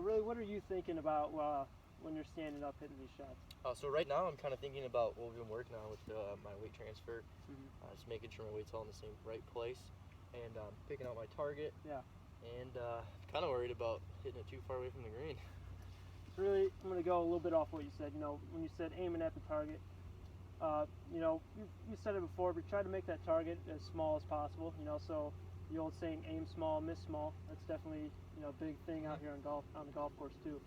really, what are you thinking about when you're standing up hitting these shots? So right now I'm kind of thinking about what we've been working on with my weight transfer. Mm-hmm. Just making sure my weight's all in the same right place, and picking out my target. Yeah. And kind of worried about hitting it too far away from the green. Really, I'm going to go a little bit off what you said. When you said aiming at the target, you said it before, but try to make that target as small as possible. So the old saying, aim small, miss small. That's definitely a big thing out here on the golf course too.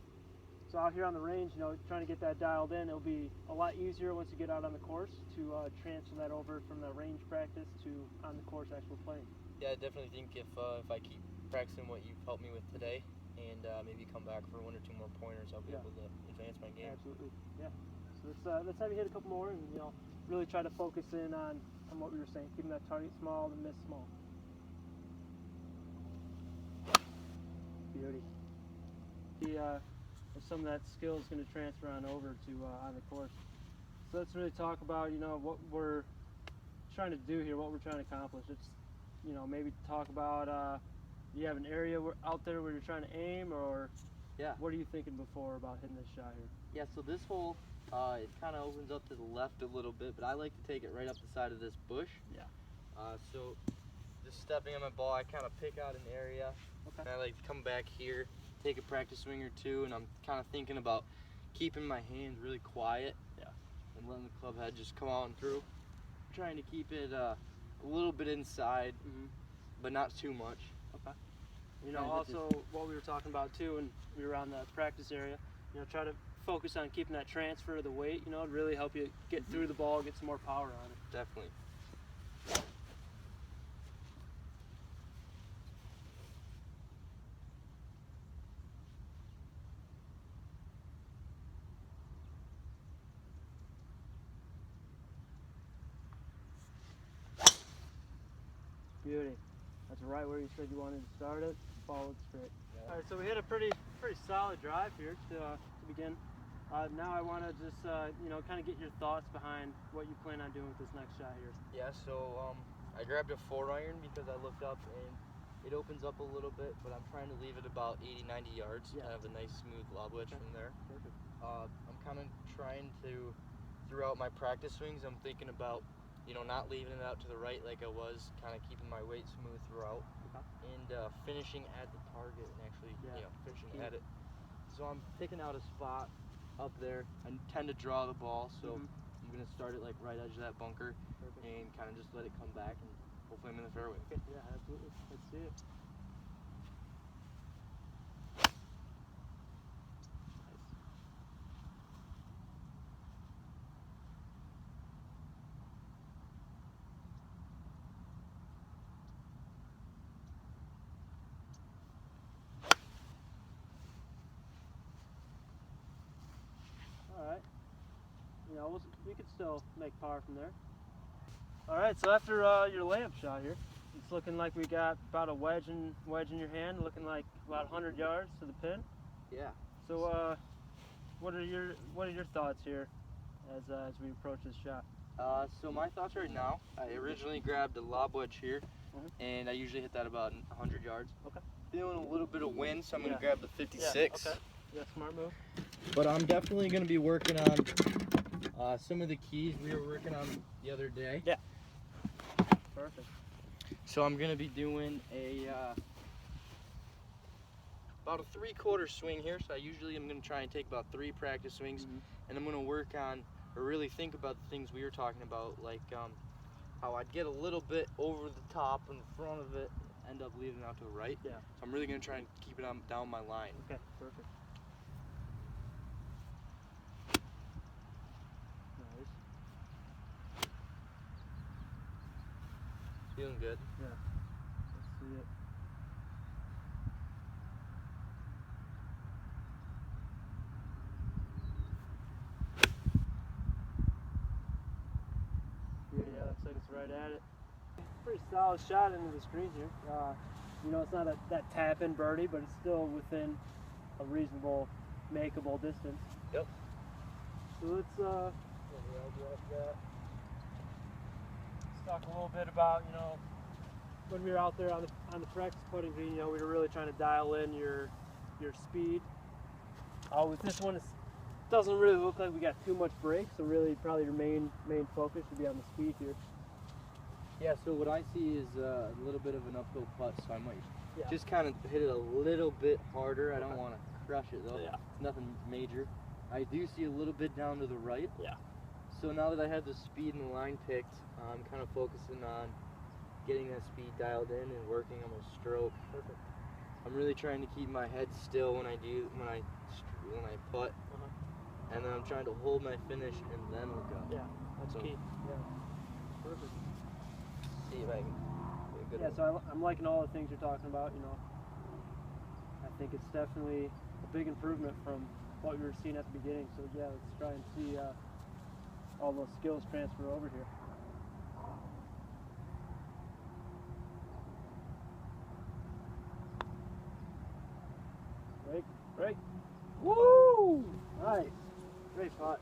So out here on the range, trying to get that dialed in, it'll be a lot easier once you get out on the course to transfer that over from the range practice to on the course actual playing. Yeah, I definitely think if I keep practicing what you've helped me with today, and maybe come back for one or two more pointers, I'll be able to advance my game. Absolutely, yeah. So let's have you hit a couple more, and really try to focus in on what we were saying, keeping that target small and miss small. Beauty. Some of that skill is going to transfer on over to on the course. So let's really talk about what we're trying to do here, what we're trying to accomplish. It's maybe talk about do you have an area out there where you're trying to aim, or what are you thinking before about hitting this shot here? Yeah, so this hole it kind of opens up to the left a little bit, but I like to take it right up the side of this bush. Yeah. So just stepping on my ball, I kind of pick out an area. Okay. And I like to come back here, take a practice swing or two, and I'm kind of thinking about keeping my hands really quiet. Yeah. And letting the club head just come out and through. Trying to keep it a little bit inside, but not too much. Okay. Also what we were talking about too, when we were on the practice area, try to focus on keeping that transfer of the weight, to really help you get through the ball, get some more power on it. Definitely. Beauty. That's right where you said you wanted to start it. Followed straight. Yeah. All right, so we hit a pretty solid drive here to begin. Now I want to just kind of get your thoughts behind what you plan on doing with this next shot here. Yeah, so I grabbed a 4-iron because I looked up and it opens up a little bit, but I'm trying to leave it about 80-90 yards. Yeah. Kind of a nice smooth lob wedge from there. Perfect. I'm kind of trying to, throughout my practice swings, I'm thinking about not leaving it out to the right like I was, kind of keeping my weight smooth throughout, and finishing at the target and actually finishing at it. So I'm picking out a spot up there. I tend to draw the ball, so I'm going to start it like right edge of that bunker. Perfect. And kind of just let it come back, and hopefully I'm in the fairway. Okay. Yeah, absolutely. Let's see it. Alright, we could still make par from there. Alright, so after your layup shot here, it's looking like we got about a wedge in your hand, looking like about 100 yards to the pin. Yeah. So what are your thoughts here as we approach this shot? So my thoughts right now, I originally grabbed a lob wedge here, and I usually hit that about 100 yards. Okay. Feeling a little bit of wind, so I'm going to grab the 56. Yeah, okay. Yeah, smart move. But I'm definitely going to be working on some of the keys we were working on the other day. Yeah. Perfect. So I'm going to be doing about a 3/4 swing here. So I'm going to try and take about 3 practice swings, and I'm going to work on or really think about the things we were talking about, like how I'd get a little bit over the top in the front of it, and end up leaving it out to the right. Yeah. So I'm really going to try and keep it down my line. Okay, perfect. Nice. Feeling good. Yeah. Let's see it. Yeah, looks like it's right at it. Pretty solid shot into the screen here. It's not that tap-in birdie, but it's still within a reasonable, makeable distance. Yep. So let's talk a little bit about when we were out there on the practice putting green. We were really trying to dial in your your speed. With this one, it doesn't really look like we got too much brake, so really probably your main focus should be on the speed here. Yeah, so what I see is a little bit of an uphill putt, so I might Yeah. just kind of hit it a little bit harder. I don't want to crush it though. Yeah. It's nothing major. I do see a little bit down to the right. Yeah. So now that I have the speed and the line picked, I'm kind of focusing on getting that speed dialed in and working on my stroke. Perfect. I'm really trying to keep my head still when I putt, and then I'm trying to hold my finish and then look up. Yeah, that's So- key. Yeah. Perfect. See if I can get a good Yeah, one. so I'm liking all the things you're talking about, you know. I think it's definitely a big improvement from what we were seeing at the beginning. So yeah, let's try and see all those skills transfer over here. Break, break. Woo! Nice. Great putt.